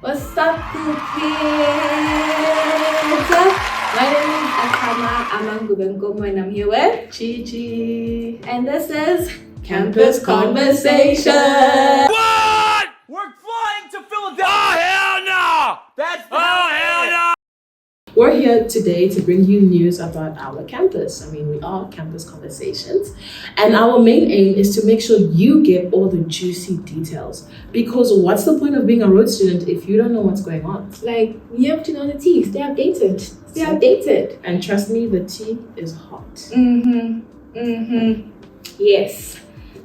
What's up, cool kids? My name is Aqhama Ngubenkomo and I'm here with Chichi. And this is Campus Conversation. What? We're flying to Philadelphia. Oh, hell no! Hell no! We're here today to bring you news about our campus. We are Campus Conversations. And our main aim is to make sure you get all the juicy details. Because what's the point of being a road student if you don't know what's going on? like, you have to know the tea. Stay updated. Stay updated. And trust me, the tea is hot. Yes.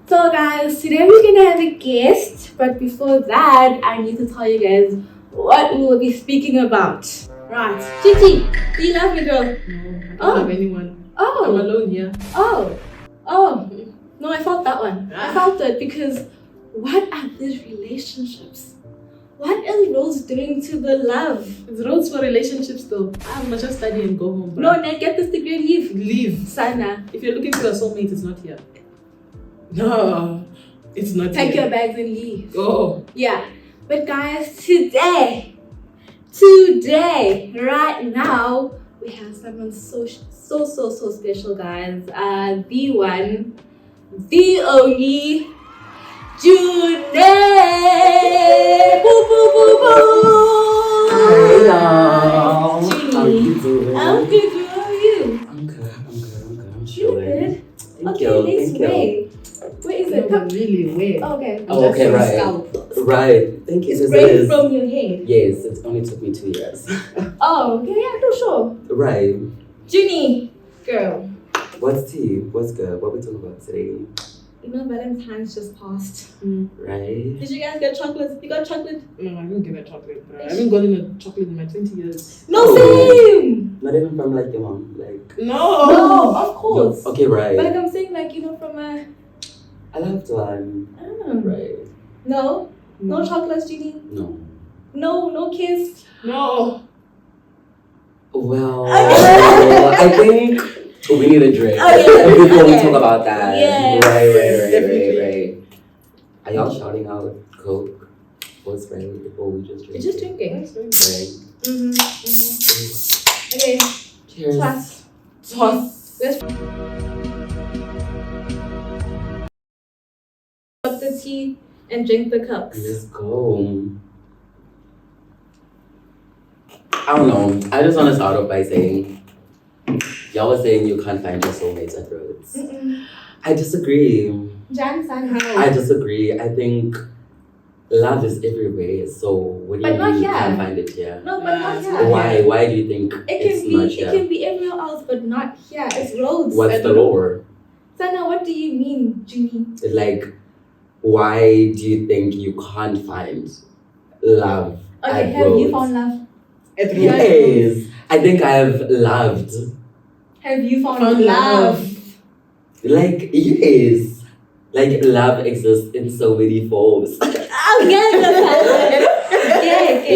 So guys, today we're gonna have a guest, but before that, I need to tell you guys what we will be speaking about. Right. Chichi, do you love me, girl? No, I don't have anyone. I'm Oh. alone here. Oh. No, I felt that one. I felt it because what are these relationships? What is Rose doing to the love? It's roads for relationships though. I must just study and go home, bro. No, Ned, get this degree and leave. Leave. Sana, If you're looking for a soulmate, it's not here. No, it's not pack here. your bags and leave. Go. Yeah. But guys, today, right now, we have someone so special, guys. The one, the only, Junaid! Boo, boo, boo, boo! Hey y'all. Genie. How you doing? I'm good, girl. How are you? I'm good. I'm You chilling. good? Thank Okay, you. let's Thank you. wait. Where is it? No, but really, wait. Okay. Oh, okay, Just right. scalp. Right. Thank you. It's This straight is. from your head. Yes, it only took me 2 years. Oh, okay, yeah, no, sure. Right. Junie, girl. What's tea? What's good? What we talking about today? You know Valentine's just passed. Right. Did you guys get chocolates? You got chocolate? No, I didn't get a chocolate, bro. I haven't gotten a chocolate in my 20 years. No, Oh. same! Not even from like your mom. Like. No! No, of course. Okay, right. But like I'm saying, like, you know, from a... I loved one. Right. No? No chocolates, Junie? No. No kiss? No! Well, I think we need a drink before we talk about that. Yes. Right. Are y'all shouting out Coke or Sprite before we just drink? You're just drinking. Right. Okay, Cheers. toss. Let's up the tea and drink the cups. Let's go. I don't know. I just want to start off by saying, y'all were saying you can't find your soulmates at roads. I disagree. Jan San. I disagree. I think love is everywhere. So what do But you not mean you here. can't find it here? No, but not Yeah. here. Why? Why do you think it's not It here? can be everywhere else, but not here. It's roads. What's the lore? Sana, what do you mean, Junie? Like, why do you think you can't find love Okay, at have roads? you found love? At roads. Yes, I think I've loved. Have you found, Found love. Like, yes. Like, love exists in so many forms. Okay.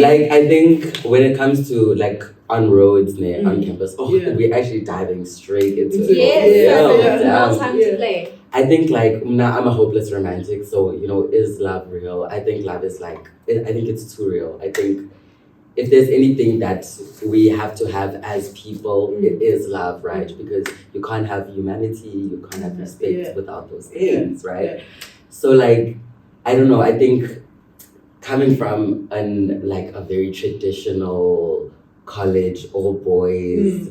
Like, I think when it comes to, like, on roads, on campus, Yeah. we're actually diving straight into it. Yes, Yeah, no damn. time to play. I think, like, now I'm a hopeless romantic, so, is love real? I think love is, like, I think it's too real. I think if there's anything that we have to have as people, it is love, right? Because you can't have humanity, you can't have respect without those things, right? Yeah. So, like, I don't know, I think coming from a very traditional college, all boys,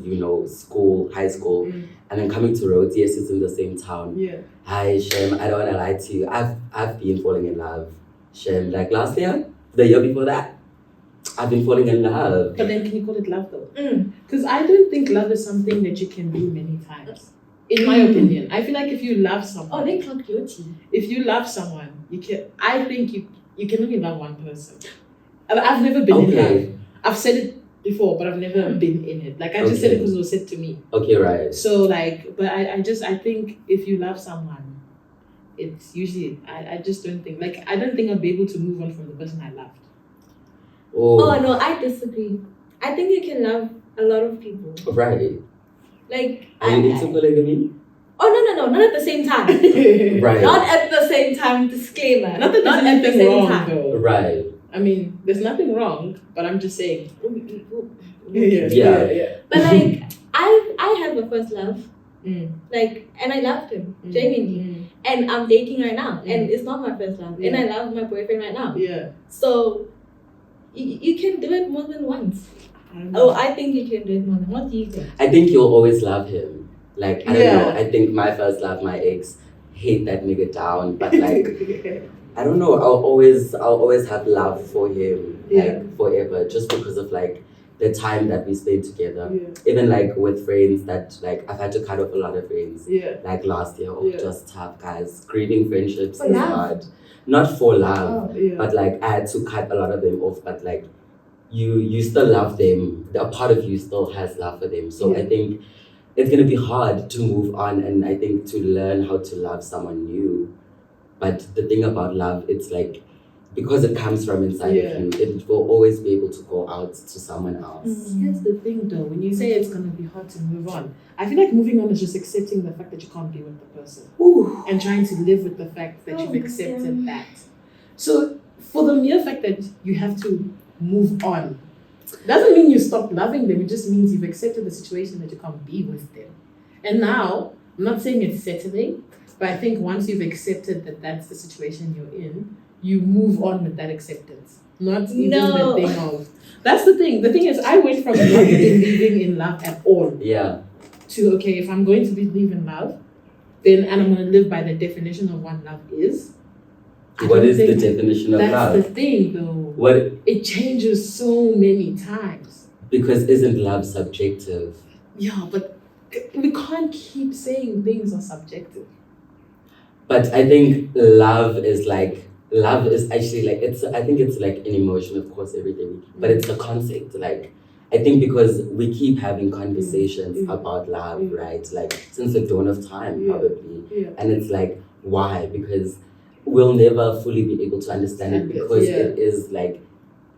school, high school, and then coming to roads, yes, it's in the same town. Yeah. Hi, Shem, I don't want to lie to you. I've been falling in love, Shem. Like last year, the year before that, I've been falling in love. But then can you call it love though? Because I don't think love is something that you can do many times. In my opinion. I feel like if you love someone, Oh, they clocked your tea. if you love someone, I think you can only love one person. I've never been in love. I've said it before, but I've never been in it. Like I just said it because it was said to me. Okay, right. So like, but I think if you love someone, it's usually I just don't think I don't think I'll be able to move on from the person I loved. Oh no, I disagree. I think you can love a lot of people. Right. Like Are you into polygamy? Oh no, not at the same time. Right. Not at the same time. Disclaimer. Not that there's at the anything same wrong time. though. Right. I mean, there's nothing wrong, but I'm just saying. Yeah. But like, I have a first love. Mm. Like, and I loved him genuinely, and I'm dating right now, and it's not my first love, and I love my boyfriend right now. Yeah. So you can do it more than once. I think you can do it more than. What do you think? I think you'll always love him. Like, I don't know. I think my first love, my ex, hate that nigga down. But like, I don't know. I'll always have love for him, like forever, just because of like the time that we spent together. Even like with friends that like I've had to cut off a lot of friends. Like last year, just tough, guys. Grieving friendships is hard. Not for love, but like I had to cut a lot of them off. But like you still love them. A part of you still has love for them. So I think it's gonna be hard to move on, and I think to learn how to love someone new. But the thing about love, it's like because it comes from inside of you, it will always be able to go out to someone else. Here's the thing though, when you say it's gonna be hard to move on, I feel like moving on is just accepting the fact that you can't be with the person. And trying to live with the fact that you've accepted that. So for the mere fact that you have to move on doesn't mean you stop loving them, it just means you've accepted the situation that you can't be with them. And now, I'm not saying it's settling, but I think once you've accepted that that's the situation you're in, you move on with that acceptance. Not even the thing of... That's the thing. The thing is, I went from not believing in love at all. Yeah. To, okay, if I'm going to believe in love, then, and I'm going to live by the definition of what love is. What is the definition of love? That's the thing, though. What? It changes so many times. Because isn't love subjective? Yeah, but we can't keep saying things are subjective. But I think love is actually like, I think it's like an emotion, of course, everything, but it's a concept. Like, I think because we keep having conversations about love, right? Like, since the dawn of time, probably. And it's like, why? Because we'll never fully be able to understand it because it is like,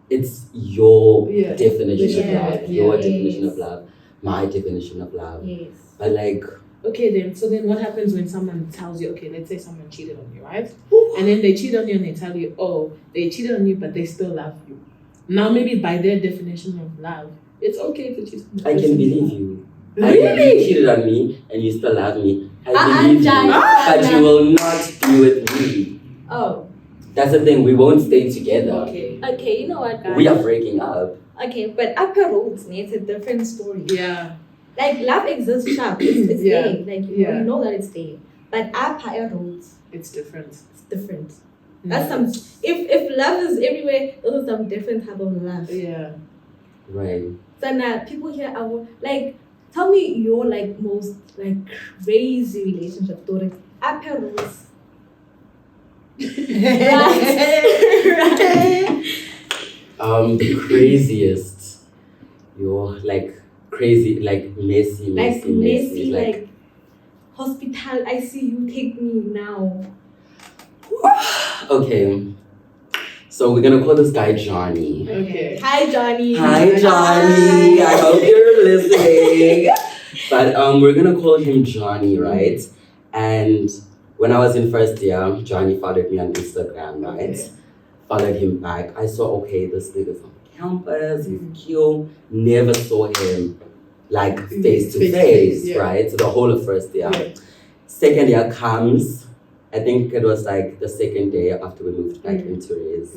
it's your definition of love, your definition of love, my definition of love. Yes. But like... Okay, then what happens when someone tells you, okay, let's say someone cheated on you, right? And then they cheat on you and they tell you, oh, they cheated on you, but they still love you. Now, maybe by their definition of love, it's okay to cheat on you. I can believe you. Really? You cheated on me and you still love me. I believe you, but you will not be with me. Oh. That's the thing, we won't stay together. Okay, you know what, guys? We are breaking up. Okay, but upper roads, it's a different story. Yeah. Like, love exists, sharp. It's there. Like, you know that it's there. But upper roads, it's different. It's different. That's some... If love is everywhere, those are some different type of love. Yeah. Right. So now, people here are... Like, tell me your, like, most, like, crazy relationship story. Upper roads. The craziest, crazy, like messy, like hospital, I see you, take me now. Okay, so we're gonna call this guy Johnny. Okay. Hi Johnny. Hi Johnny. I hope you're listening. But we're gonna call him Johnny, right? And when I was in first year, Johnny followed me on Instagram, right? Okay. Followed him back. I saw, okay, this nigga's on campus, he's cute. Never saw him like face to face, right? So the whole of first year. Yeah. Second year comes, I think it was like the second day after we moved back into Reyes.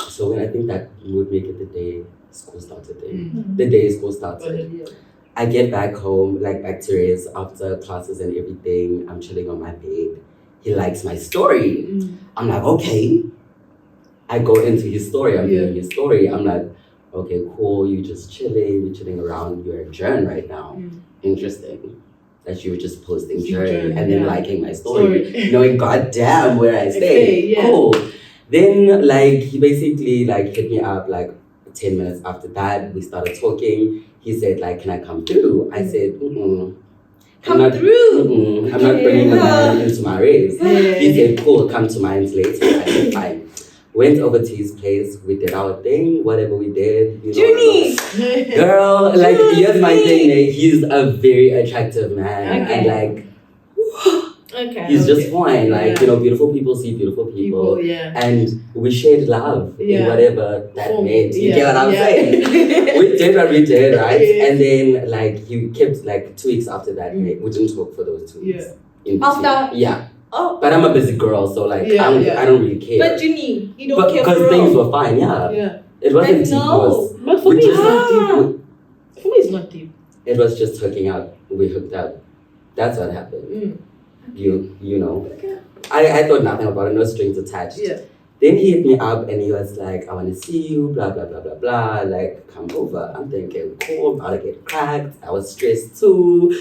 So when I think that would make it the day school started then. The day school started. I get back home, like back to Reyes after classes and everything. I'm chilling on my bed. He likes my story. I'm like, okay. I go into his story. I'm reading his story. I'm like, okay, cool. You just chilling. You're chilling around. You're a journey right now. Interesting. That you were just posting journey and then liking my story. Knowing goddamn where I stay. Cool. Then like he basically like hit me up like 10 minutes after that. We started talking. He said like, can I come through? I said, I'm not bringing a man into my race. He said, cool, come to mine later. I said, fine. Went over to his place. We did our thing, whatever we did. Junie! Girl, like, here's my thing. He's a very attractive man. And like, Okay. He's just fine. Like, Yeah. beautiful people see beautiful people. Yeah. And we shared love in Yeah. whatever that Form. meant. You Yeah. get what I'm Yeah. saying? We did what we did, right? Yeah. And then, like, he kept, like, 2 weeks after that, Mm. we didn't talk for those 2 weeks. Yeah. In between. After? Yeah. Oh. But I'm a busy girl, so, like, Yeah, I don't really care. But you don't But care because for things real. were fine, yeah. Yeah. It wasn't But deep. no. But for We me, it's just- not Ah. deep. For me, it's not deep. It was just hooking up. We hooked up. That's what happened. Mm. You know. Okay. I thought nothing about it, no strings attached. Yeah. Then he hit me up and he was like, I want to see you, blah, blah, blah, blah, blah. Like, come over. I'm thinking, cool, about to get cracked. I was stressed too.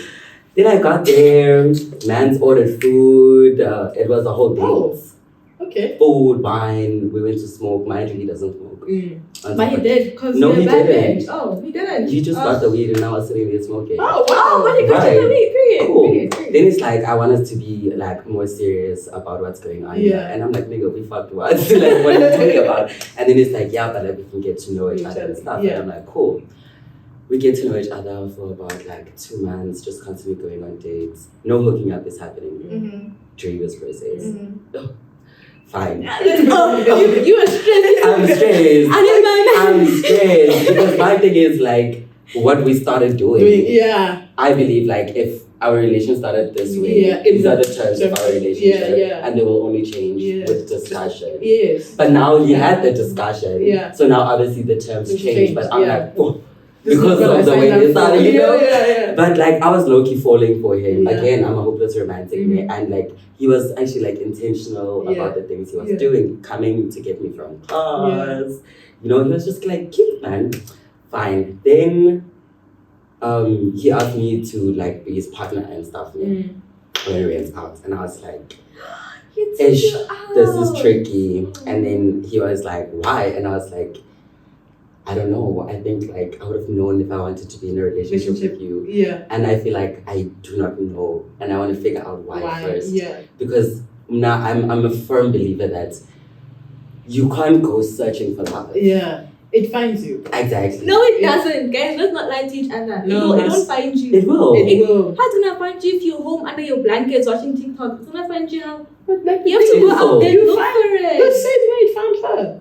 Then I got there. Man's ordered food. It was a whole date. Oh. Okay. Food, wine. We went to smoke. Mind you, he doesn't smoke. Mm. But he did, because No, you're he a bad didn't. bitch. Oh, he didn't. He just got the weed and I was sitting there smoking. Oh, Oh, but he got Right. you the weed, period. Cool. Period. Then it's like, I want us to be like more serious about what's going on here. Yeah. And I'm like, nigga, we fucked what? Like, what are you talking about? And then it's like, yeah, but like we can get to know each other and stuff. Yeah. And I'm like, cool. We get to know each other for about like 2 months, just constantly going on dates. No hooking up is happening Mm-hmm. during this process. Mm-hmm. Fine. Oh, you were stressed. I'm stressed. I didn't know I'm stressed because my thing is like what we started doing. Yeah. I believe like if our relation started this way, Yeah, these are the terms of our relationship, yeah. and they will only change Yeah. with discussion. Yes. But now you had the discussion, Yeah. so now obviously the terms It's change. changed, But I'm yeah. like, oh, This is because what I of the way signed they up started, for. you know. Yeah. But like I was low key falling for him. Yeah. Again, I'm a hopeless romantic, Mhm. and like he was actually like intentional Yeah. about the things he was Yeah. doing, coming to get me from class. You know, he was just like cute, man. Fine. Then he asked me to like be his partner and stuff Mm. when we went out, and I was like, He took Ish, you out. this is tricky. And then he was like, why? And I was like, I don't know. I think like I would have known if I wanted to be in a relationship with you. Yeah. And I feel like I do not know, and I want to figure out why first. Yeah. Because now I'm a firm believer that you can't go searching for love. Yeah. It finds you. Exactly. No, it doesn't, guys. Let's not lie to each other. No, It don't find you. It will. It will. How's it gonna find you if you're home under your blankets watching TikTok? It's gonna find you how? But like You have to go out there, You look find- for the it. same way it found her.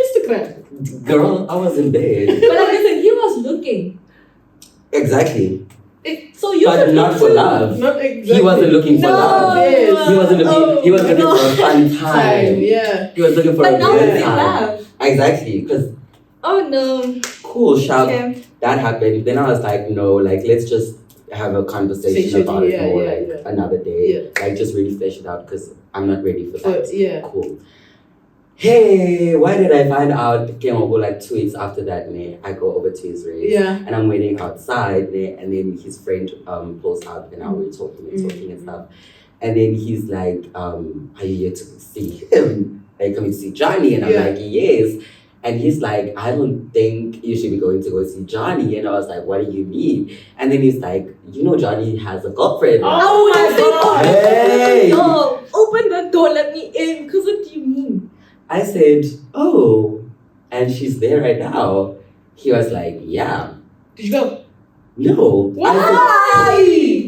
Instagram. Girl, I was in bed. But like listen, he was looking. Exactly. So you But could not look for too. love. Not exactly. He wasn't looking for No. love. Yes. He wasn't looking. He was looking no. for a fun Time. time. Yeah. He was looking for But a now good it's in time. love. Exactly. Because Oh no. cool, sharp. Okay. That happened. Then I was like, no, like let's just have a conversation Sexually, about it yeah, more, yeah, like yeah. another day. Yeah. Like just really flesh it out because I'm not ready for that. But yeah. Cool. Hey, why did I find out? Came over like 2 weeks after that. Ne, I go over to his race. Yeah. And I'm waiting outside, ne, and then his friend pulls out, and now we're talking and talking and stuff. And then he's like, are you here to see him? Are you coming to see Johnny? And I'm Yeah. like, yes. And he's like, I don't think you should be going to go see Johnny. And I was like, what do you mean? And then he's like, you know, Johnny has a girlfriend. Oh my god. Hey. No. Open the door, let me in. Because what do you mean? I said, oh, and she's there right now. He was like, yeah. Did you go? No. I Why?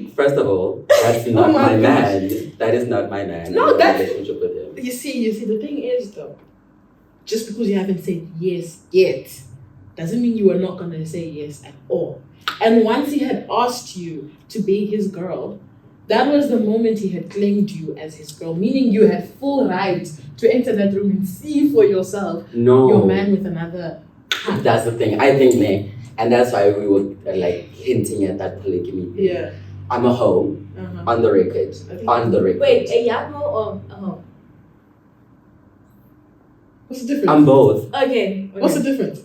said, first of all, that's not Oh my my gosh. man. That is not my man. No, I'm in a that- relationship with him. You see, the thing is though, just because you haven't said yes yet, doesn't mean you are not gonna say yes at all. And once he had asked you to be his girl, that was the moment he had claimed you as his girl, meaning you had full right to enter that room and see for yourself No. your man with another. That's the thing. I think, ne, and that's why we were like hinting at that polygamy thing. Yeah. I'm a hoe, Uh-huh. on the record. Okay. On the record. Wait, a young hoe or a hoe? What's the difference? I'm both. Okay. What's the difference?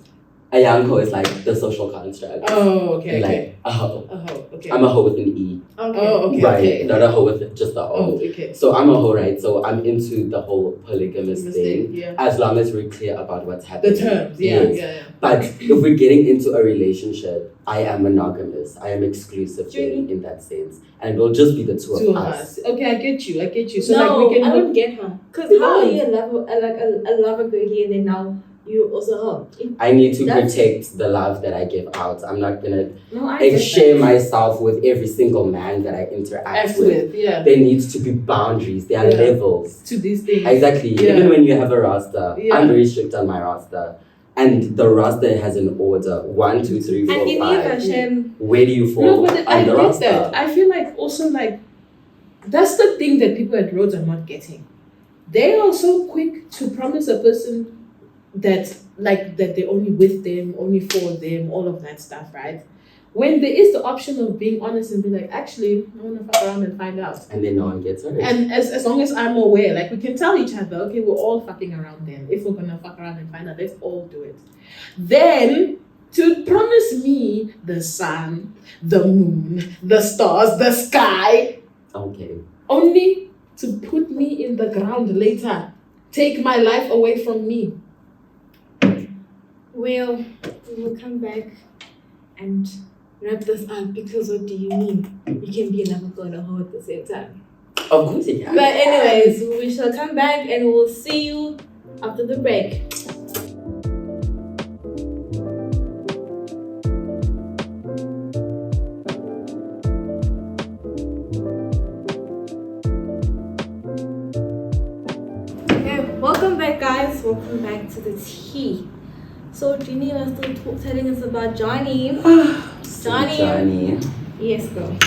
A young hoe is like the social construct. Oh, okay. Like Okay. a hoe. Oh, okay. I'm a hoe with an E. Okay. Oh, okay. Right. Okay. Not a hoe with just the Oh, O. okay. So I'm a hoe, right? So I'm into the whole polygamous thing. Yeah. As long as we're clear about what's happening. The terms. Yeah. Yes. Yeah. But if we're getting into a relationship, I am monogamous. I am exclusive Truly. in that sense. And it will just be the two Two of of us. us. Okay, I get you. So no, like we can I don't get her. Because how are you a lover, like a lover girl here and then now you also help. I need to That's- protect the love that I give out. I'm not gonna No, I get share that. myself with every single man that I interact Act with. with, yeah. There needs to be boundaries. There are Yeah. levels. To these things. Exactly. Yeah. Even when you have a roster, Yeah. I'm very strict on my roster. And the roster has an order 1, 2, 3, 4, And you need 5. Hashem. Where do you fall No, but I on the get roster? that. I feel like also like that's the thing that people at Rhodes are not getting. They are so quick to promise a person that they're only with them, only for them, all of that stuff, right? When there is the option of being honest and be like, actually, I want to fuck around and find out. And then no one gets hurt. And as long as I'm aware, like we can tell each other, okay, we're all fucking around then. If we're gonna fuck around and find out, let's all do it. Then to promise me the sun, the moon, the stars, the sky, Okay. only to put me in the ground later, take my life away from me. Well, we will come back and wrap this up because what do you mean? You can be an uncle and a hoe at the same time. Of course you can. But anyways, we shall come back and we'll see you after the break. Okay, welcome back guys. Welcome back to the tea. So Jeannie was still telling us about Johnny. Johnny. Johnny. Yes, girl.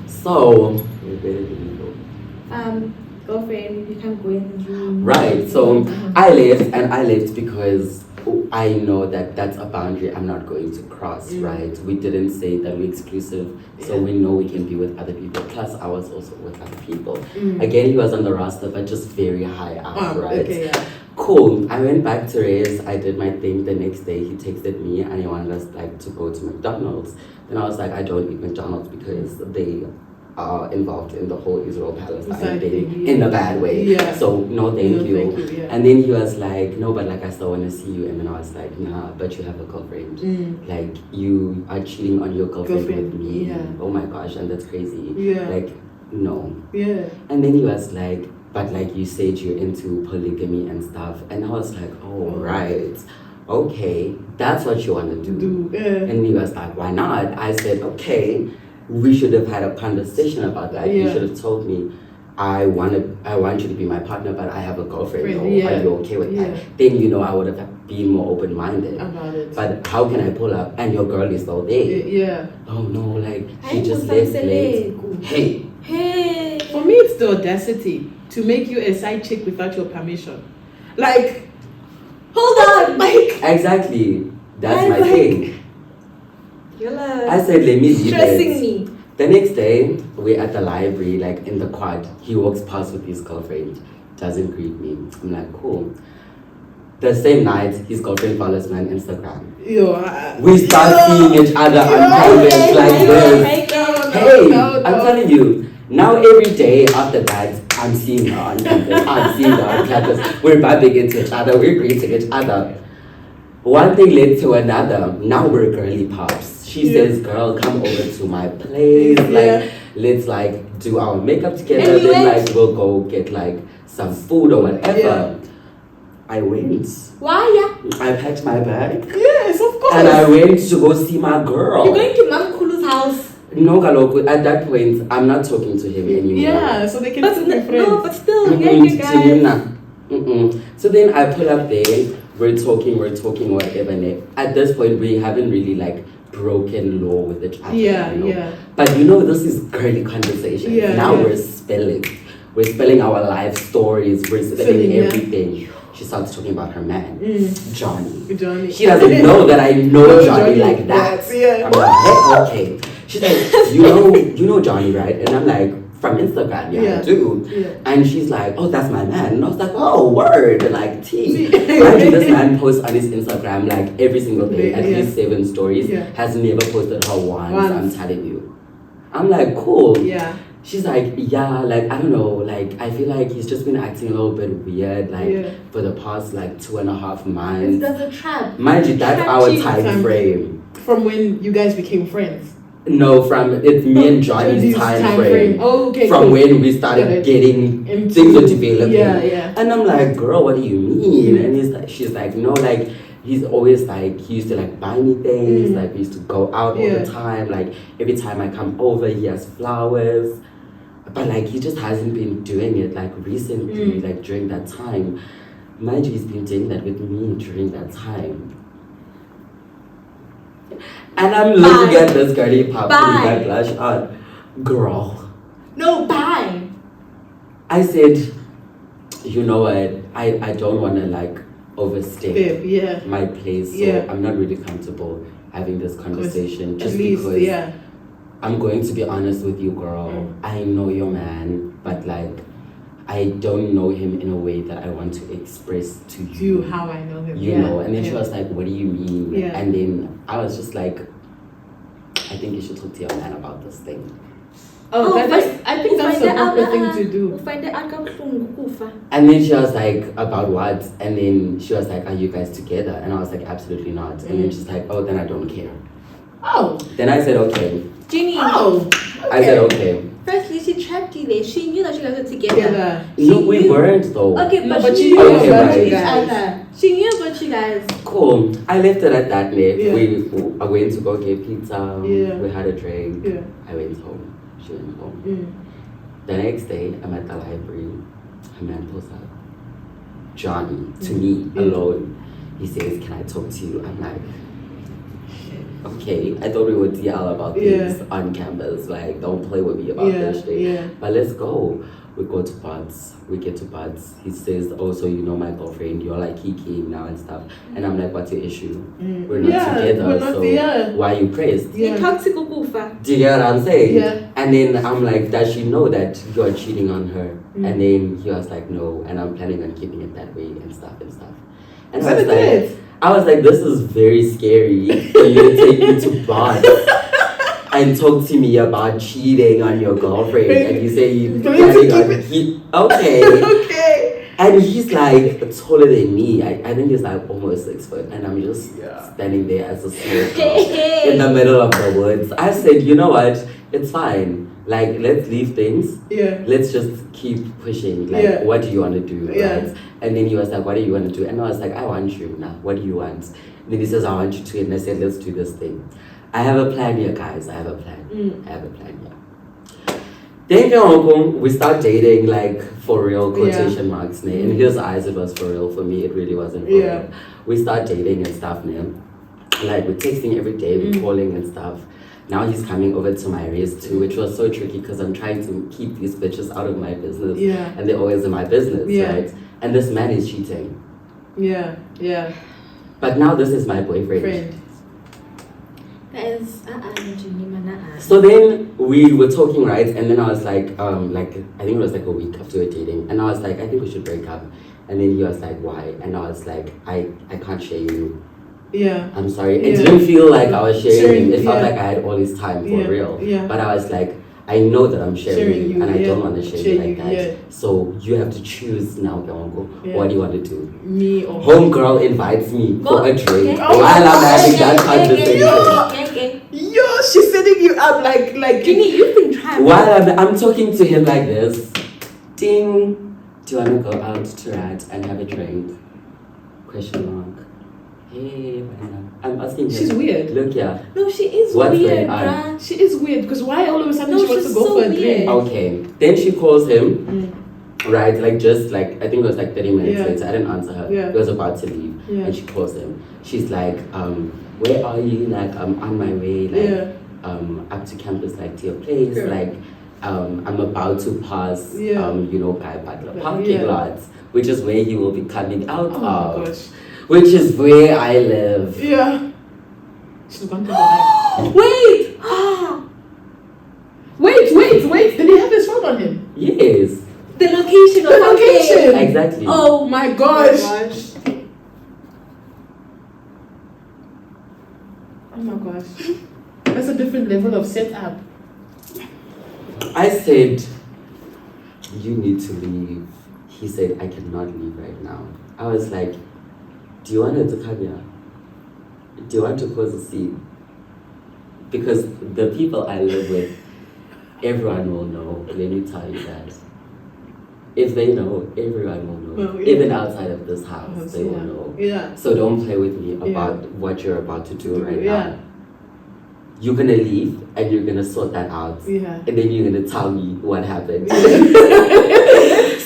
So, where did we go? Girlfriend, you can't go in his room. Right, so I left because I know that that's a boundary I'm not going to cross, right? We didn't say that we're exclusive, so we know we can be with other people. Plus, I was also with other people. Again, he was on the roster, but just very high up, right? Okay, yeah. Cool. I went back to Reyes. I did my thing. The next day, he texted me and he wanted us to go to McDonald's. Then I was like, I don't eat McDonald's because they are involved in the whole Israel-Palestine thing in a bad way. Yeah. So no, thank you. Thank you, yeah. And then he was like, no, but I still want to see you. And then I was like, nah, but you have a girlfriend. Like you are cheating on your girlfriend with me. Yeah. Oh my gosh, and that's crazy. Yeah. No. Yeah. And then he was like, but you said you're into polygamy and stuff. And I was like, oh, right. Okay, that's what you want to do. And he was like, why not? I said, okay, we should have had a conversation about that. You should have told me, I want you to be my partner, but I have a girlfriend. Are you okay with that? Then, I would have been more open-minded. About it. But how can I pull up and your girl is still there? Yeah. Oh no, I she just was left late. Hey. For me, it's the audacity to make you a side chick without your permission. Hold on, Exactly. That's I'm my like- thing. you're I said, let me leave stressing it. me. The next day, we're at the library, in the quad. He walks past with his girlfriend, doesn't greet me. I'm like, cool. The same night, his girlfriend follows me on Instagram. We start seeing each other on comments like this. I'm telling you, now every day after that, I'm seeing her on campus. I'm seeing her on campus. We're bumping into each other. We're greeting each other. One thing led to another. Now we're girly pops. She says, girl, come over to my place. Let's do our makeup together. And you Then went? we'll go get some food or whatever. I went. Why? I packed my bag. Yes, of course. And I went to go see my girl. You're going to Mam Kulu's house. No, Kaloku, at that point, I'm not talking to him anymore. Yeah, so they can But still be friends. no, but still, yeah, you guys. So then I pull up there, we're talking, whatever. At this point, we haven't really broken law with each other. Yeah. But this is girly conversation. Yeah, now yeah. We're spelling our life stories, we're spelling Spelling, yeah. everything. She starts talking about her man, Johnny. She doesn't know that I know Johnny like that. Yeah. I'm like, hey, okay. She's like, you know Johnny, right? And I'm like, from Instagram, I do. Yeah. And she's like, oh, that's my man. And I was like, oh, word, tea. Mind you, this man posts on his Instagram every single day, at least 7 stories. Yeah. Has never posted her once, I'm telling you. I'm like, cool. Yeah. She's like, yeah, I don't know, I feel like he's just been acting a little bit weird, for the past 2.5 months. That's a trap. Mind you, that's Trap our cheat time time. frame. From when you guys became friends. No, it's me and Johnny's time frame. Oh, okay. From cool. when we started getting Into- things were developing. Yeah. And I'm like, girl, what do you mean? And she's like, no, like he's always like he used to like buy me things, like we used to go out all the time. Like every time I come over, he has flowers. But like he just hasn't been doing it like recently, like during that time. Mind you, he's been doing that with me during that time. And I'm looking at this girly pop with my blush on. Girl. No, bye. I said, you know what? I don't want to like overstep my place. So I'm not really comfortable having this conversation. Just because I'm going to be honest with you, girl. I know your man, but like I don't know him in a way that I want to express to you how I know him. You know. And then she was like, what do you mean? And then I was just like, I think you should talk to your man about this thing. I think that's the proper thing to do. And then she was like, about what? And then she was like, are you guys together? And I was like, absolutely not. And then she's like, oh, then I don't care. Oh. Then I said, okay. Ginny. Oh. Okay. I said, okay. Firstly, she trapped you there. She knew that you guys were together. No, we weren't though. Okay, No, but she knew knew okay, about right. each other. She knew about you guys. Cool. I left it at that, Nick. Yeah. I went to go get pizza. We had a drink. I went home. She went home. The next day, I'm at the library. A man pulls up. Johnny, to me, alone. He says, can I talk to you? I'm like, okay, I thought we would yell about this on campus. Like, don't play with me about this shit. But let's go. We go to Buds. We get to Buds. He says, oh, so you know my girlfriend. You're like kiki now and stuff. And I'm like, what's your issue? We're not together. We're not so why are you pressed? Toxic Ukufa. Do you get what I'm saying? Yeah. And then I'm like, does she know that you're cheating on her? And then he was like, no. And I'm planning on keeping it that way and stuff. And I was like, this is very scary for you to take me to Buds and talk to me about cheating on your girlfriend. And you say you're planning on okay. And he's like taller than me. I think he's like almost 6 foot. And I'm just standing there as a small girl in the middle of the woods. I said, you know what? It's fine. Like, let's leave things. Let's just keep pushing. Like, what do you want to do? Right? And then he was like, what do you want to do? And I was like, I want you now. What do you want? And then he says, I want you to. And I said, let's do this thing. I have a plan here, guys. I have a plan. I have a plan here. Then we start dating, like, for real, quotation marks. In his eyes, it was for real. For me, it really wasn't for real. We start dating and stuff, man. Like, we're texting every day, we're calling and stuff. Now he's coming over to my race too, which was so tricky because I'm trying to keep these bitches out of my business. And they're always in my business, right? And this man is cheating. But now this is my boyfriend. So then we were talking, right? And then I was like, I think it was like a week after we were dating. And I was like, I think we should break up. And then he was like, why? And I was like, I can't share you. I'm sorry. It didn't feel like I was sharing him. It felt like I had all this time for real. But I was like, I know that I'm sharing you and I don't want to share you like that. So you have to choose now, Gawongo. What do you want to do? Me or homegirl invites me for a drink while I'm having that conversation. Yo, she's setting you up like Ginny, you've been trying. While I'm talking to him like this, ding, do you want to go out to Rat and have a drink? Question mark. Hey, I'm asking her. She's weird. Look, yeah. No, she is What's weird, going on? bruh. She is weird because why all of a sudden No, she wants to she's go so for a weird. drink? Okay. Then she calls him, right? Like just like, I think it was like 30 minutes later. I didn't answer her. He was about to leave. And she calls him. She's like, where are you? Like, I'm on my way. Like, up to campus, like to your place. Like, I'm about to pass, by Butler parking lots, which is where you will be coming out of. Oh my gosh. Which is where I live. Yeah. She's gone to the back. Wait! Wait. Did he have his phone on him? Yes. The location of The location. Exactly. Oh my gosh. Oh my gosh. That's a different level of setup. I said, you need to leave. He said, I cannot leave right now. I was like, do you want her to come here? Do you want to cause a scene? because the people I live with, everyone will know. Let me tell you that. If they know, everyone will know. Well, yeah. Even outside of this house, they will know. Yeah. So don't play with me about what you're about to do right Yeah. now. You're gonna leave and you're gonna sort that out. Yeah. And then you're gonna tell me what happened.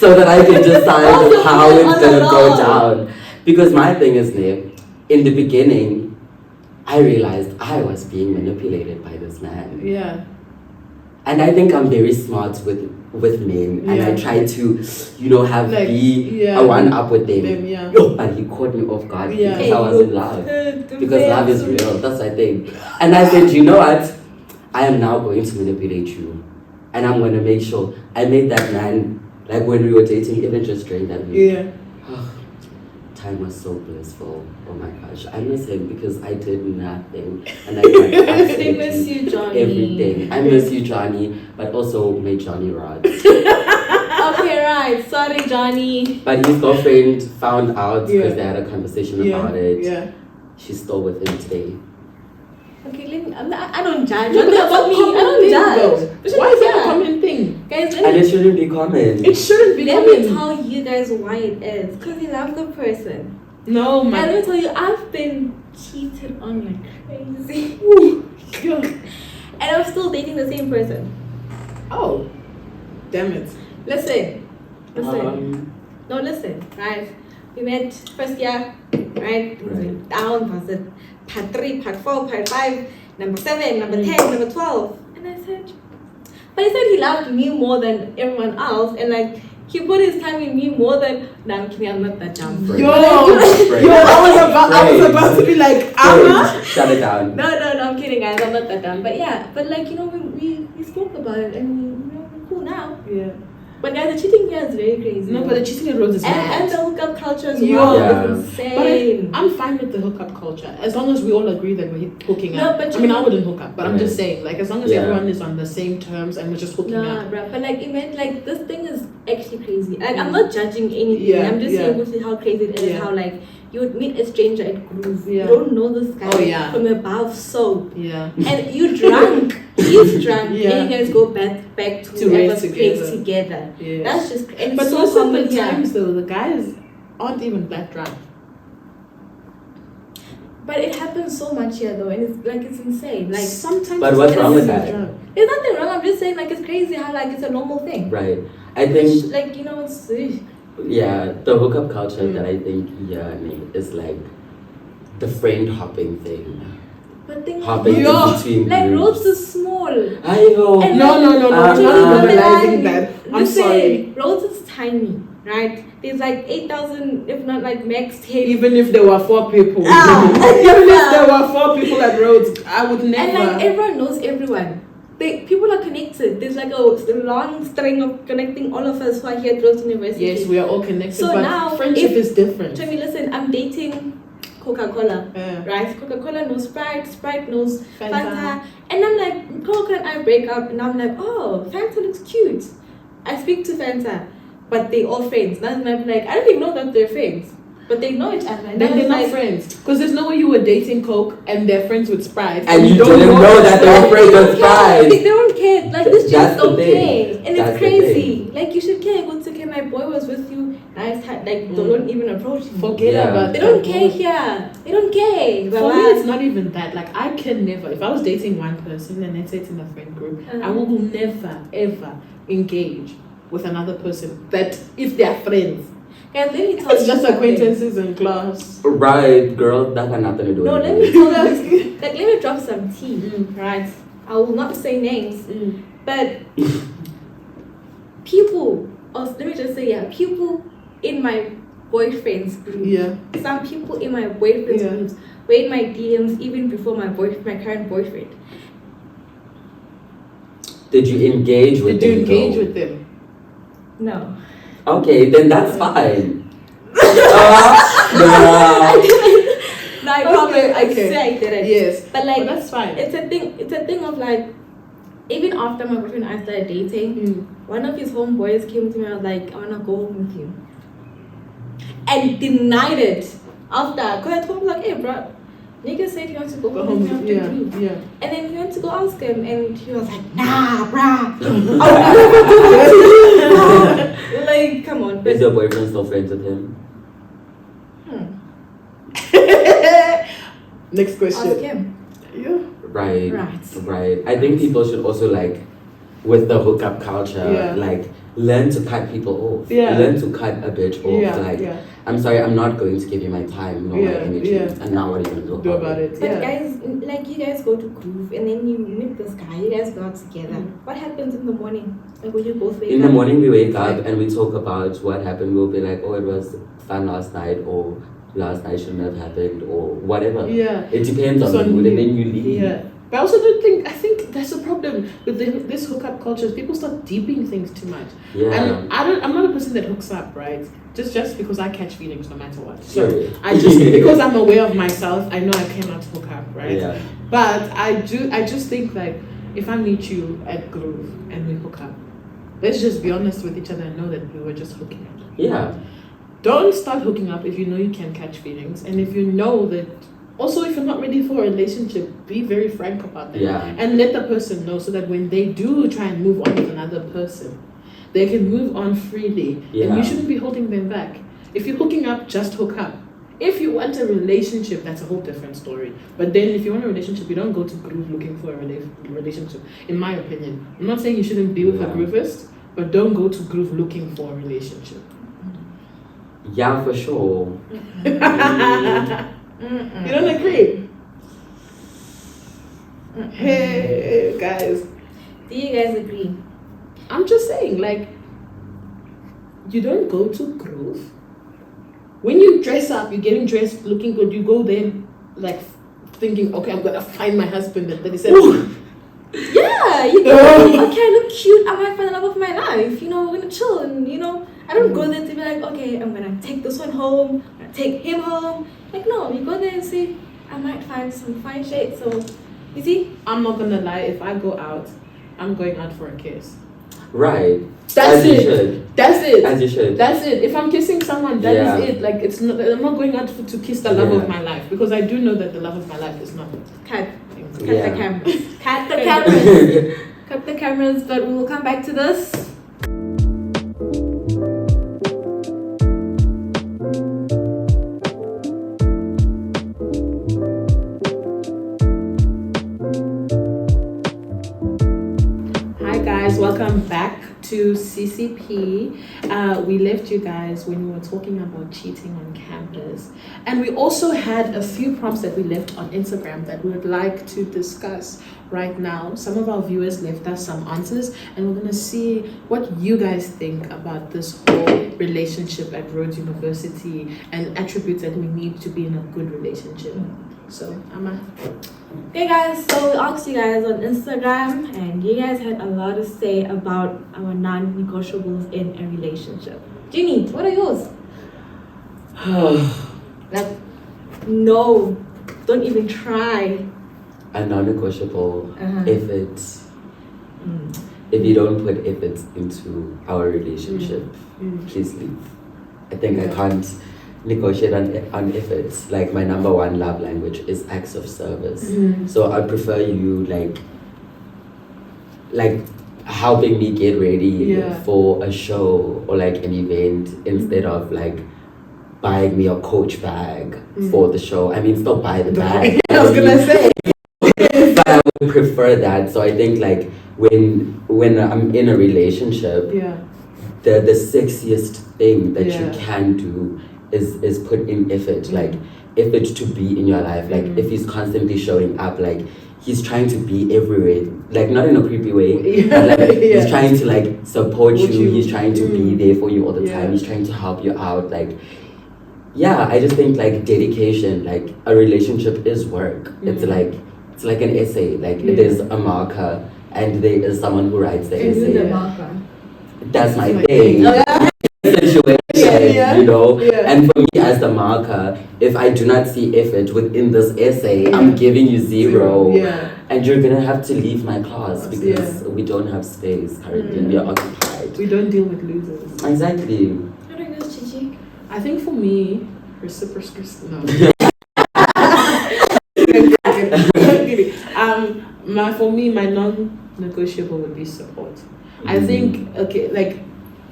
So that I can decide how it's gonna go down. Because my thing is, in the beginning, I realized I was being manipulated by this man. Yeah. And I think I'm very smart with men, and I try to, have Like, be a one up with them. Yeah. But he caught me off guard Yeah. because I was in love. Because love is real. That's my thing. And I said, you know what? I am now going to manipulate you, and I'm going to make sure I made that man, like when we were dating, even just during that week. Yeah. Time was so blissful. Oh my gosh, I miss him because I did nothing, and I got I miss you, Johnny. everything. I miss you, Johnny, but also made Johnny rot. Okay, right. Sorry, Johnny. But his girlfriend found out because Yeah. they had a conversation Yeah. about it. Yeah. She's still with him today. Okay, I don't judge. No, but that's about a me. I common don't thing, judge. though. Why is that a common thing? Guys, And it shouldn't be common. It shouldn't be let me common. tell you guys why it is. Because you love the person. No, And man. let me tell you, I've been cheated on like crazy. Yeah. And I'm still dating the same person. Oh, damn it. Listen. Um, No, listen, right? We met first year, right? Right. Down, was it part 3, part 4, part 5, number 7, number 10, number 12. And I said, but he said he loved me more than everyone else. And like, he put his time in me more than, no, I'm kidding, I'm not that dumb. Right. Yo, Right. I was about to be like, Amma. Shut it down. No, I'm kidding, guys. I'm not that dumb. But yeah, but like, we spoke about it and we're cool now. Yeah. But guys, the cheating here is very crazy. No, but the cheating road is and mad. the hookup culture as Yeah. well Yeah. is insane. But I'm fine with the hookup culture as long as we all agree that we're hooking No, up. but I mean, I wouldn't hook up, but I'm Right. just saying, like, as long as Yeah. everyone is on the same terms and we're just hooking Nah, up. bruh. But like, it meant like this thing is actually crazy. Like, I'm not judging anything. Yeah, I'm just yeah. saying with how crazy it is. Yeah. How like you would meet a stranger at Groove. Yeah. You don't know this guy Oh, yeah. from above soap, Yeah. and you drunk. He's drunk. Yeah. And you guys go back to To whoever's rest place together. together. Yeah. That's just and But it's so most of common the here. times, though, the guys aren't even that drunk. But it happens so much here though, and it's insane. Like sometimes. But what's it's wrong with not that? drunk. there's nothing wrong. I'm just saying like it's crazy how like it's a normal thing. Right. I think, Like it's yeah, the hookup culture that I think, is like the friend hopping thing. but thing Hopping Yeah. between like groups. Rhodes is small. I know. And No, Uh, we're not uh, normalizing that. I'm Listen, sorry. Rhodes is tiny, right? There's like 8,000, if not like max 10. Even if there were 4 people. Ah, Even yeah. if there were 4 people at Rhodes, I would never. And like everyone knows everyone. People are connected. There's like a long string of connecting all of us who are here at Rhodes University. Yes, we are all connected, So but now, friendship if- is different. Tell me, listen, I'm dating Coca-Cola, Yeah. right? Coca-Cola knows Sprite, Sprite knows Fanta. Fanta. And I'm like, Coca and I break up, and I'm like, oh, Fanta looks cute. I speak to Fanta, but they all friends. That's I'm like, I don't even know that they're friends, but they know each other. And Then I they're was not like, friends. Because there's no way you were dating Coke and they're friends with Sprite. And you don't didn't know that they were friends They with don't care. Sprite. They don't care. Like this That's just the don't thing. care, and That's it's the crazy. Like you should care. Go to okay, my boy was with you. Nice, like don't even approach him. Forget Yeah. about They that. don't care here. They don't care. For me, it's not even that. Like, I can never, if I was dating one person and let's say it's in a friend group, I will never, ever engage with another person that if they're friends. Guys, let me tell It's you just something. acquaintances in class. Right, girl, that had nothing to do with No, it. let me tell you. Like, let me drop some tea, right? I will not say names, but people, or let me just say, people in my boyfriend's group. Yeah. Some people in my boyfriend's Yeah. groups were in my DMs even before my current boyfriend. Did you engage with Did you them? engage though? with them? No. Okay, then that's fine. No. No, I promise. I okay. swear I didn't. Yes. But like, But that's fine. it's a thing of like, even after my boyfriend and I started dating, one of his homeboys came to me and was like, I wanna go home with you. And denied it after, because I told him like, hey bro, Nigga said he wants to go Go home. home. We have to Yeah, groove. yeah. And then he went to go ask him, and he was like, "Nah, bruh, I would never do that to you." Like, come on. Is your boyfriend still friends with him? Next question. Ask him. Yeah. Right. Right. Right. I think people should also like, with the hookup culture, Yeah. like learn to cut people off. Yeah. Learn to cut a bitch off. Yeah, Like, yeah. I'm sorry, I'm not going to give you my time, nor my Yeah, energy. yeah. And now what are you gonna do Do about it. But Yeah. guys, like you guys go to groove, and then you meet this guy. You guys go out together. What happens in the morning? Like when you both wake In up? the morning we wake up and we talk about what happened. We'll be like, oh, it was fun last night, or last night shouldn't have happened, or whatever. Yeah. It depends on So the mood, and then you leave. Yeah. But I also don't think, I think that's a problem with this hookup culture. People start deeping things too much. Yeah. And I'm not a person that hooks up, right? Just because I catch feelings no matter what. So Sure. I just, because I'm aware of myself, I know I cannot hook up, right? Yeah. But I just think like, if I meet you at Groove and we hook up, let's just be honest with each other and know that we were just hooking up. Yeah. Don't start hooking up if you know you can catch feelings, and if you know that. Also, if you're not ready for a relationship, be very frank about that. Yeah. And let the person know, so that when they do try and move on with another person, they can move on freely. Yeah. And you shouldn't be holding them back. If you're hooking up, just hook up. If you want a relationship, that's a whole different story. But then if you want a relationship, you don't go to Groove looking for a relationship, in my opinion. I'm not saying you shouldn't be with a Yeah. Groovist, but don't go to Groove looking for a relationship. Yeah, for sure. You don't agree? Hey, guys. Do you guys agree? I'm just saying, like, you don't go to Groove. When you dress up, you're getting dressed, looking good, you go there, like, thinking, okay, I'm gonna find my husband at 37. Yeah, you go, okay, I look cute, I might find the love of my life, you know, we're gonna chill, and you know, I don't go there to be like, okay, I'm gonna take this one home, I'm gonna take him home. Like, no, you go there and say, I might find some fine shades, so, you see? I'm not gonna lie, if I go out, I'm going out for a kiss. Right. That's As you it. should. That's it. As you should. That's it. If I'm kissing someone, that Yeah. is it. Like, it's not. I'm not going out to kiss the love Yeah. of my life, because I do know that the love of my life is not. Cut Yeah. the cameras. Cut the cameras. Cut the cameras, but we will come back to this. Hi guys, welcome back to CCP. We left you guys when we were talking about cheating on campus, and we also had a few prompts that we left on Instagram that we would like to discuss right now. Some of our viewers left us some answers, and we're gonna see what you guys think about this whole relationship at Rhodes University and attributes that we need to be in a good relationship. So, Amma. Okay guys, so we asked you guys on Instagram, and you guys had a lot to say about our non-negotiables in a relationship. Ginny, what are yours? Like, no, don't even try. A non-negotiable Uh-huh. effort. If you don't put effort into our relationship, please leave. I think I can't negotiate on efforts. Like, my number one love language is acts of service. So I prefer you like helping me get ready for a show or like an event, instead of like buying me a Coach bag for the show. I mean, still buy the bag. I was gonna say. But I would prefer that. So I think like when I'm in a relationship, the sexiest thing that you can do is put in effort, like effort to be in your life. Like if he's constantly showing up, like he's trying to be everywhere, like not in a creepy way, but like he's trying to like support you, he's trying to be there for you all the time, he's trying to help you out. Like, yeah, I just think like dedication, like a relationship is work. It's like an essay, like there's a marker and there is someone who writes the essay. That's my thing. Situation, you know. And for me as the marker, if I do not see effort within this essay, I'm giving you zero. And you're gonna have to leave my class because we don't have space currently. We are occupied. We don't deal with losers. Exactly. How do you go, Chichi? I think for me, reciprocity. No. For me, my non-negotiable would be support. I think,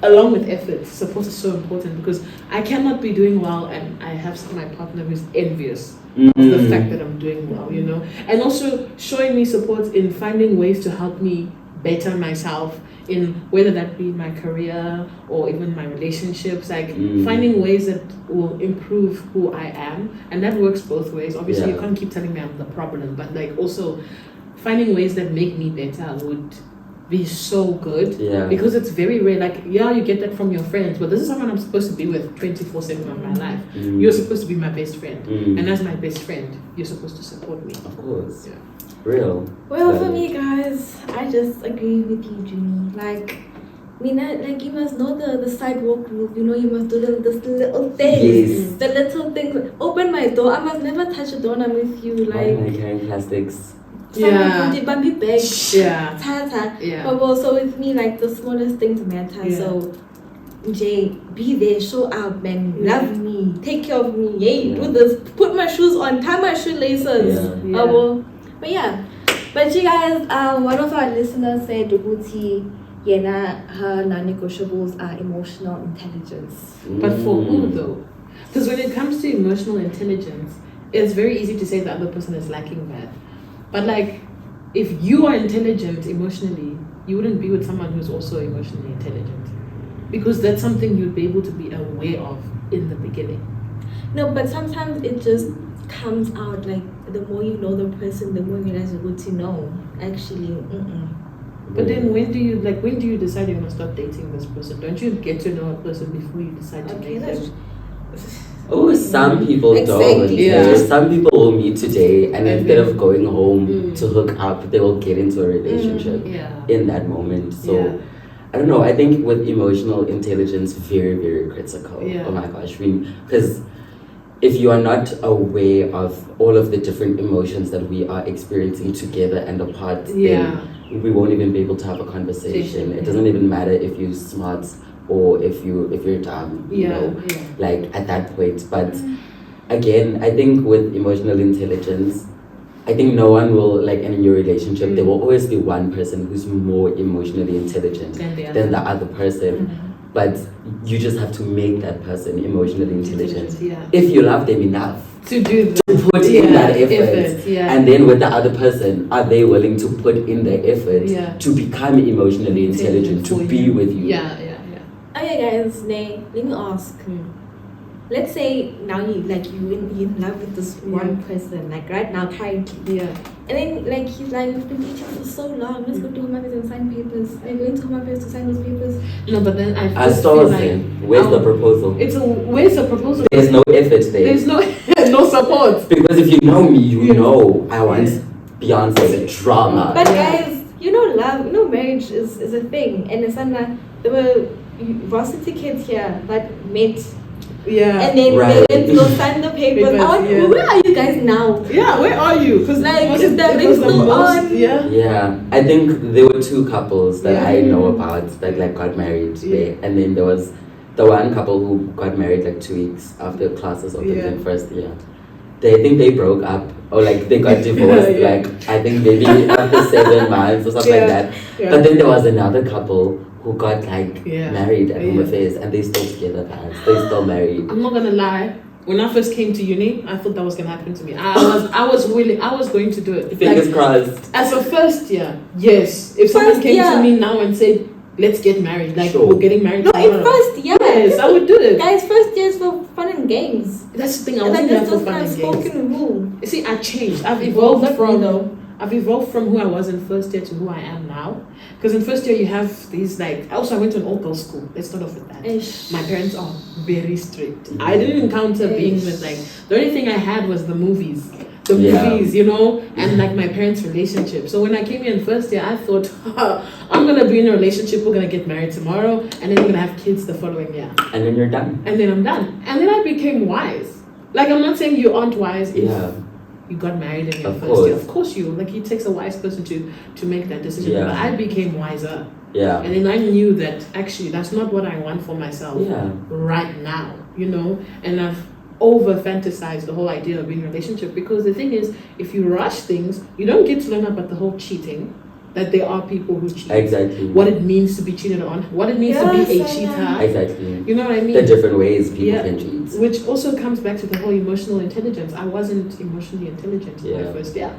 along with effort, support is so important because I cannot be doing well and I have my partner who's envious of the fact that I'm doing well, and also showing me support in finding ways to help me better myself in whether that be my career or even my relationships, finding ways that will improve who I am, and that works both ways. Obviously, you can't keep telling me I'm the problem, but also finding ways that make me better would be so good because it's very rare. You get that from your friends, but this is someone I'm supposed to be with 24/7 of my life. You're supposed to be my best friend, and as my best friend, you're supposed to support me. Of course. Yeah. Real. Well, for me, guys, I just agree with you, Junie. You must know the sidewalk rule. You must do the little things. Yes. The little things. Open my door. I must never touch a door when I'm with you. Why am I carrying plastics? Bumpy bag. Yeah. But so with me, the smallest things matter. Yeah. So, Jay, be there, show up, man. Love me, take care of me. Do this. Put my shoes on, tie my shoelaces. But you guys, one of our listeners said, her non-negotiables are emotional intelligence. But for who though? Because when it comes to emotional intelligence, it's very easy to say the other person is lacking that. But if you are intelligent emotionally, you wouldn't be with someone who's also emotionally intelligent. Because that's something you'd be able to be aware of in the beginning. No, but sometimes it just comes out the more you know the person, the more you realize what to know. Actually, But then when do you decide you're gonna start dating this person? Don't you get to know a person before you decide to date them? Oh, some people don't. Exactly. Yeah. Some people will meet today and instead of going home to hook up, they will get into a relationship in that moment. So I don't know. I think with emotional intelligence, very, very critical. Yeah. Oh my gosh. Because if you are not aware of all of the different emotions that we are experiencing together and apart, then we won't even be able to have a conversation. It doesn't even matter if you're smart or if you're dumb, at that point. But again, I think with emotional intelligence, I think no one will, in your relationship, there will always be one person who's more emotionally intelligent than the other person. But you just have to make that person emotionally intelligent. If you love them enough to put in that effort. And then with the other person, are they willing to put in the effort to become emotionally intelligent, to be with you? Okay, guys, let me ask. Let's say now you're in love with this one person, right now currently. And then he's we've been dating for so long. Let's go to Home Affairs and sign papers. We're going to Home Affairs to sign those papers. No, but then I feel where's the proposal? Where's the proposal? There's no effort there. There's no support. Because if you know me, you know I want Beyonce drama. But guys, love, marriage is a thing. And it's there were varsity kids here that met. And then they went to go sign the papers. Where are you guys now? Yeah, where are you? Because is that ring still on? Yeah, I think there were two couples that I know about that got married there, and then there was the one couple who got married 2 weeks after classes opened in first year. I think they broke up or they got divorced. I think maybe after 7 months or something like that. But then there was another couple who got married at Home Affairs, and they're still together, guys. They're still married. I'm not gonna lie. When I first came to uni, I thought that was gonna happen to me. I was willing. I was going to do it. Fingers crossed. As a first year, yes. If someone came to me now and said, "Let's get married," we're getting married. No, in first year. Yes, I would do it. Guys, first year is for fun and games. That's the thing. I wasn't there for fun and games. Spoken rule. You see, I changed. I've evolved from who I was in first year to who I am now. Because in first year you have these I went to an all-girls school. Let's start off with that. My parents are very strict. I didn't encounter being with the only thing I had was the movies. And my parents' relationship. So when I came here in first year, I thought, I'm gonna be in a relationship, we're gonna get married tomorrow, and then we're gonna have kids the following year. And then you're done. And then I'm done. And then I became wise. I'm not saying you aren't wise if you got married in your first year. Of course you. It takes a wise person to make that decision. But I became wiser. And then I knew that actually that's not what I want for myself right now, And I've over fantasize the whole idea of being in a relationship, because the thing is, if you rush things, you don't get to learn about the whole cheating, that there are people who cheat. Exactly. What it means to be cheated on, what it means to be a cheater. Exactly. You know what I mean? The different ways people can cheat. Which also comes back to the whole emotional intelligence. I wasn't emotionally intelligent in my first year.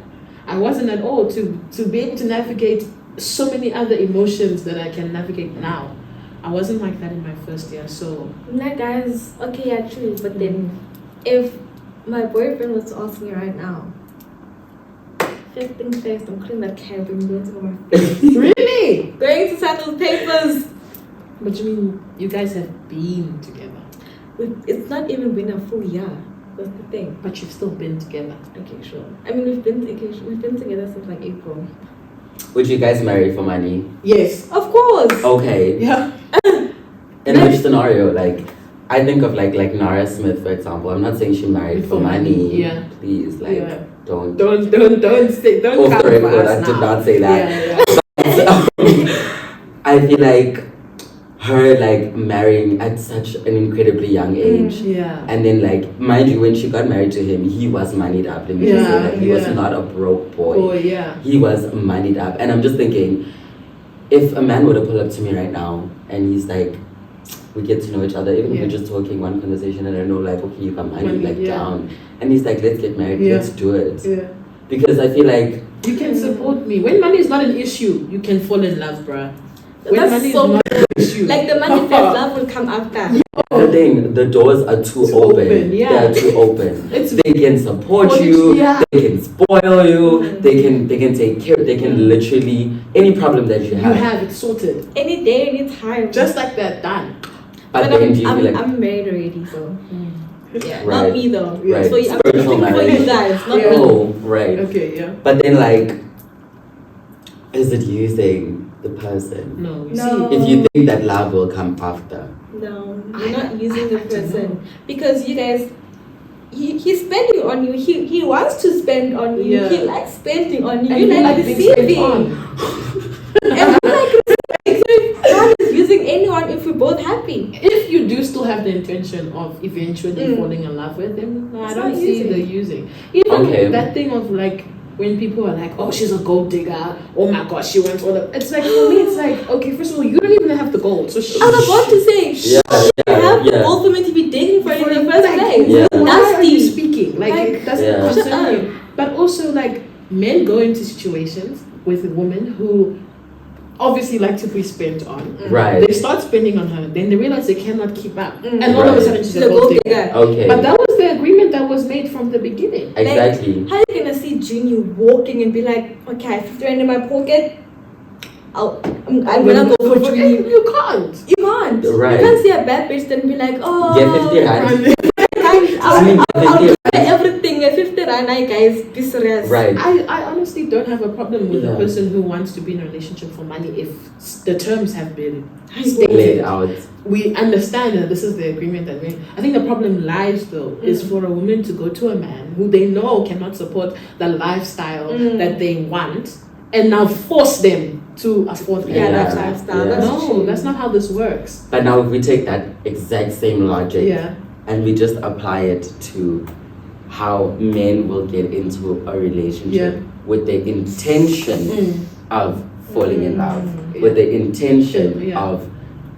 I wasn't at all to be able to navigate so many other emotions that I can navigate now. I wasn't like that in my first year, so... Like, guys, okay, yeah, true. But then, if my boyfriend was to ask me right now, first thing first, I'm cleaning that cab and going to go my face. Really? Going to sign those papers. But you mean, you guys have been together? It's not even been a full year. That's the thing. But you've still been together. Okay, sure. I mean, we've been together since like April. Would you guys marry for money? Yes. Of course. Okay. Yeah. In which scenario? Like, I think of like Nara Smith, for example. I'm not saying she married for money. Yeah. Please, like, don't say, don't off come the for record. us I did now. not say that. Yeah. I feel like her like marrying at such an incredibly young age. Yeah. And then like, mind you, when she got married to him, he was moneyed up. Let me just say that. He was not a broke boy. Oh, yeah. He was moneyed up. And I'm just thinking, if a man were to pull up to me right now and he's like, we get to know each other, even if we're just talking one conversation and I know like, okay, you got money down. And he's like, let's get married, let's do it. Yeah. Because I feel like you can support me. When money is not an issue, you can fall in love, bruh. When That's money so is not an issue. like the money first, love will come after. the thing, the doors are too open. Yeah. They are too open. They can support Support you, you, yeah. they can spoil you, they can take care, they can literally, any problem that you have. it sorted. Any day, any time. Just like that, done. But then do you feel like, I'm married already, so yeah, Right. not me though. Right. So I'm Spiritual speaking for marriage. you guys, not Yeah. me. oh, right. Okay, yeah. But then like, is it using the person? No, you No. see. If you think that love will come after. No, you're not using the person because you guys. He's spending on you. He wants to spend on you. Yeah. He likes spending on you. And You you like being spent receiving. on. And you like receiving. So if God is using anyone, if we're both happy. If you do still have the intention of eventually falling in love with him, no, I It's don't not see using. the using. Even Okay. that thing of like, when people are like, oh, she's a gold digger, oh my gosh, she wants all the... It's like, for me, it's like, okay, first of all, you don't even have the gold. So I was about to say, Yeah, you have yeah. all for me to be dating for it in the first like, place. Yeah. Why are you Nasty. speaking? Like, Like, it doesn't Yeah. concern you. But also, like, men go into situations with women who obviously like to be spent on. Right. They start spending on her, then they realize they cannot keep up. And all of a Right. sudden she's She's a gold digger. digger. Okay. But that was the agreement that was made from the beginning. Exactly. How are you gonna see Junior walking and be like, okay, I have 50 rand in my pocket. I'm gonna go for Junior. You can't. You can't. Right. You can't see a bad bitch then be like, oh, Get 50 rand. I'll give everything at 50 rand. Hi guys, be serious. Right. I honestly don't have a problem with Yeah. a person who wants to be in a relationship for money if the terms have been Laid stated. out. We understand that this is the agreement that we... I think the problem lies though is for a woman to go to a man who they know cannot support the lifestyle that they want and now force them to afford Yeah, that that lifestyle. Yeah. That's No, true. that's not how this works. But now if we take that exact same logic Yeah. and we just apply it to how men will get into a relationship with the intention of falling in love, with the intention of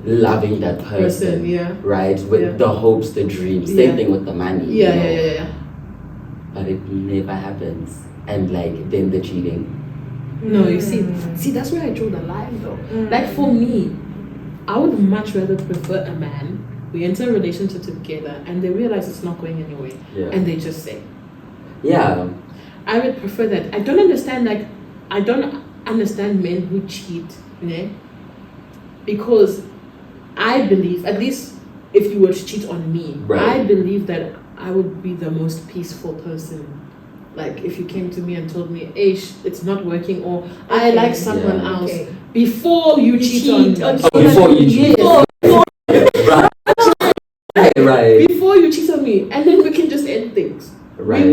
loving that person, right? With the hopes, the dreams. Same thing with the money. you know? Yeah. But it never happens. And like then the cheating. No, you see, that's where I draw the line though. Like for me, I would much rather prefer a man, we enter a relationship together and they realize it's not going anywhere and they just say. Yeah. I would prefer that. I don't understand men who cheat, you know? Because I believe, at least if you were to cheat on me, I believe that I would be the most peaceful person. Like if you came to me and told me, Aish, it's not working, or I like someone else, before you cheat on me. Before you cheat. Right. Before you cheat on me, and then we can just end things. Right.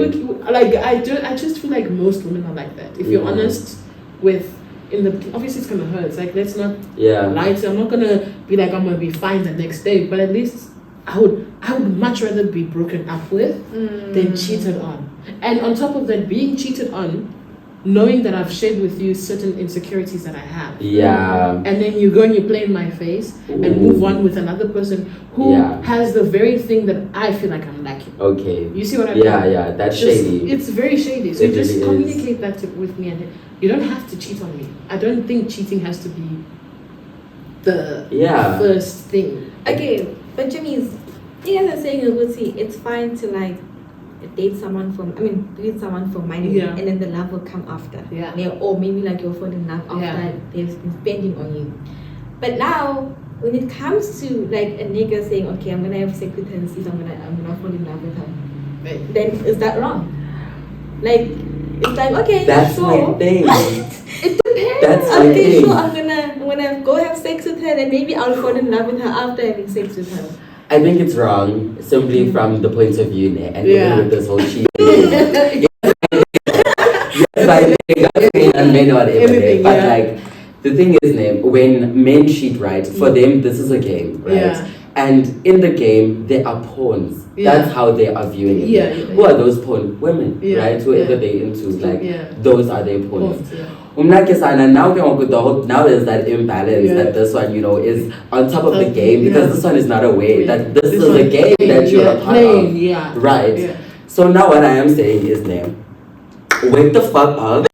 I just feel like most women are like that. If you're honest with, obviously it's gonna hurt. It's like, let's not lie to. I'm not gonna be like I'm gonna be fine the next day, but at least I would much rather be broken up with than cheated on. And on top of that, being cheated on, knowing that I've shared with you certain insecurities that I have. Yeah. And then you go and you play in my face and move on with another person who has the very thing that I feel like I'm lacking. Okay. You see what I mean? Yeah, that's shady. It's very shady. So It you just really communicate that with me, and you don't have to cheat on me. I don't think cheating has to be the first thing. Okay, but Jimmy's, you guys are saying, it's fine to like date someone for money, and then the love will come after. Or maybe like you'll fall in love after they've been spending on you. But now, when it comes to like a nigga saying, okay, I'm gonna have sex with her and see if I'm gonna fall in love with her, then is that wrong? Like, it's like, okay, that's sure. my thing. It depends. That's my okay, thing. sure, I'm gonna go have sex with her, then maybe I'll fall in love with her after having sex with her. I think it's wrong simply from the point of view, and even with this whole cheating. And men or whatever. But like, the thing is, when men cheat, right? For them, this is a game, right? Yeah. And in the game, they are pawns. That's how they are viewing it. Who are those pawns? Women, right? Whoever they're into, like, those are their pawns. Now there's that imbalance that this one, is on top of the game, because this one is not aware that this is a game that you're a part of. Right. So now what I am saying is, wake the fuck up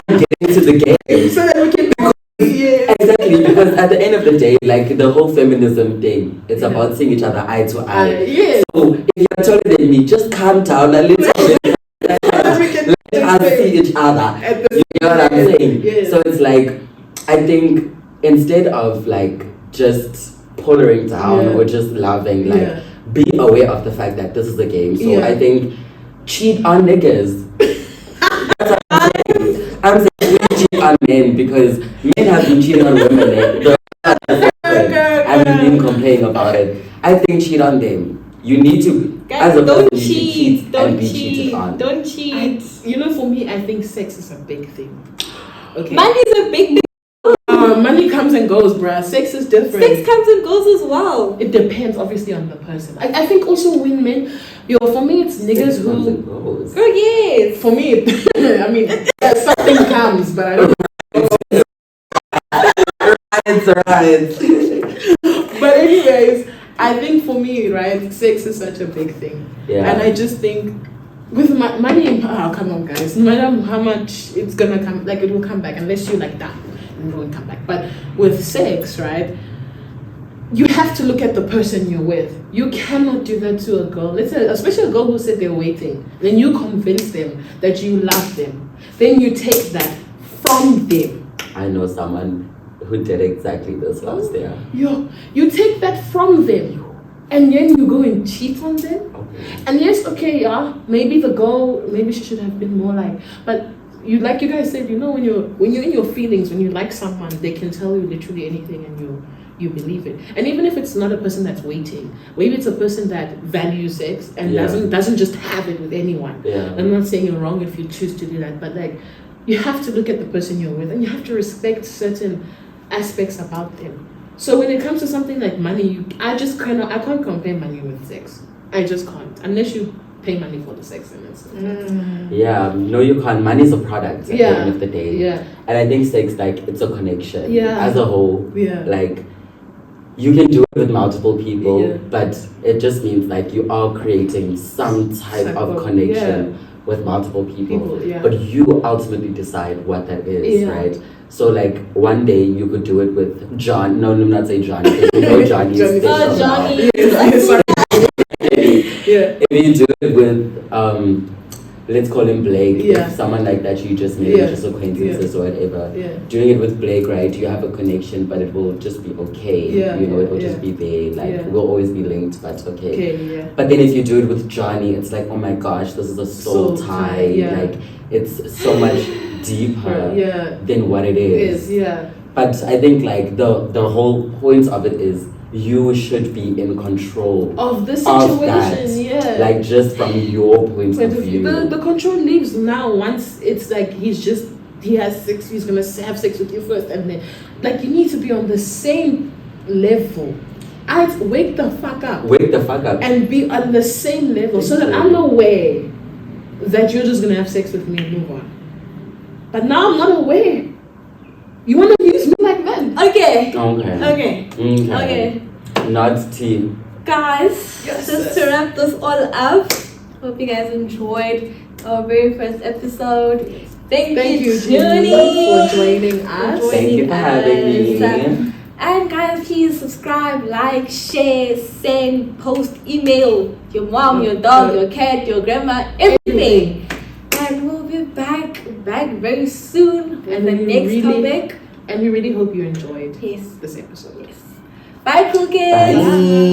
and get into the game. So that we can Exactly, because at the end of the day, like the whole feminism thing, it's about seeing each other eye to eye. So if you're taller than me, just calm down and let's us see each other. You know what I'm saying? So it's like, I think instead of like just pulling down or just loving, like be aware of the fact that this is a game. So I think cheat on niggas. That's what I'm saying we cheat on men, because men have been cheating on women. I've been complaining about it. I think cheat on them. You need to, guys, as a don't person, cheat. and be cheated on. Don't cheat. For me, I think sex is a big thing. Okay. Money is a big thing. Money comes and goes, bruh. Sex is different. Sex comes and goes as well. It depends, obviously, on the person. I think also when men, for me, it's niggas who. Girl, yes. For me, I mean, something comes, but I don't. Right. But anyways, I think for me, right, sex is such a big thing. Yeah. And I just think with money and power, come on, guys, no matter how much it's gonna come, like it will come back unless you like that, and it won't come back. But with sex, right, you have to look at the person you're with. You cannot do that to a girl. Let's say, especially a girl who said they're waiting. Then you convince them that you love them. Then you take that from them. I know someone who did exactly this last year. You take that from them. And then you go and cheat on them. Okay. And yes, maybe the girl, maybe she should have been more like, but you guys said, when you're in your feelings, when you like someone, they can tell you literally anything and you believe it. And even if it's not a person that's waiting, maybe it's a person that values sex and doesn't just have it with anyone. I'm not saying you're wrong if you choose to do that, but like, you have to look at the person you're with and you have to respect certain aspects about them. So when it comes to something like money, I can't compare money with sex. I just can't, unless you pay money for the sex and it's Yeah, no, you can't. Money is a product at the end of the day. Yeah. And I think sex, like, it's a connection. Yeah. As a whole. Yeah. Like, you can do it with multiple people, but it just means like you are creating some type of connection with multiple people. But you ultimately decide what that is, right? So like one day you could do it with John. No, I'm not saying John. Because you know Johnny is special. Johnny. If you do it with let's call him Blake. Someone like that you just made just acquaintances or whatever. Doing it with Blake, right? You have a connection, but it will just be okay. It will just be there. Like we'll always be linked, but okay. But then if you do it with Johnny, it's like, oh my gosh, this is a soul tie. Like it's so much deeper than what it is. But I think like the whole point of it is you should be in control of the situation. Like just from your point of view. The control leaves now once it's like he has sex, he's gonna have sex with you first, and then like you need to be on the same level. I'd wake the fuck up. Wake the fuck up. And be on the same level so that I'm aware that you're just gonna have sex with me and move on. But now I'm not aware. You wanna use me like that? Okay. Okay. Okay. Not tea. Guys, Yes, just sis. to wrap this all up, hope you guys enjoyed our very first episode. Thank you, Junie, for joining us. Thank you for having me. And guys, please subscribe, like, share, send, post, email your mom, your dog, your cat, your grandma, everything. And we'll be back very soon with the next topic. And we really hope you enjoyed Yes. this episode. Bye, cool kids. Bye.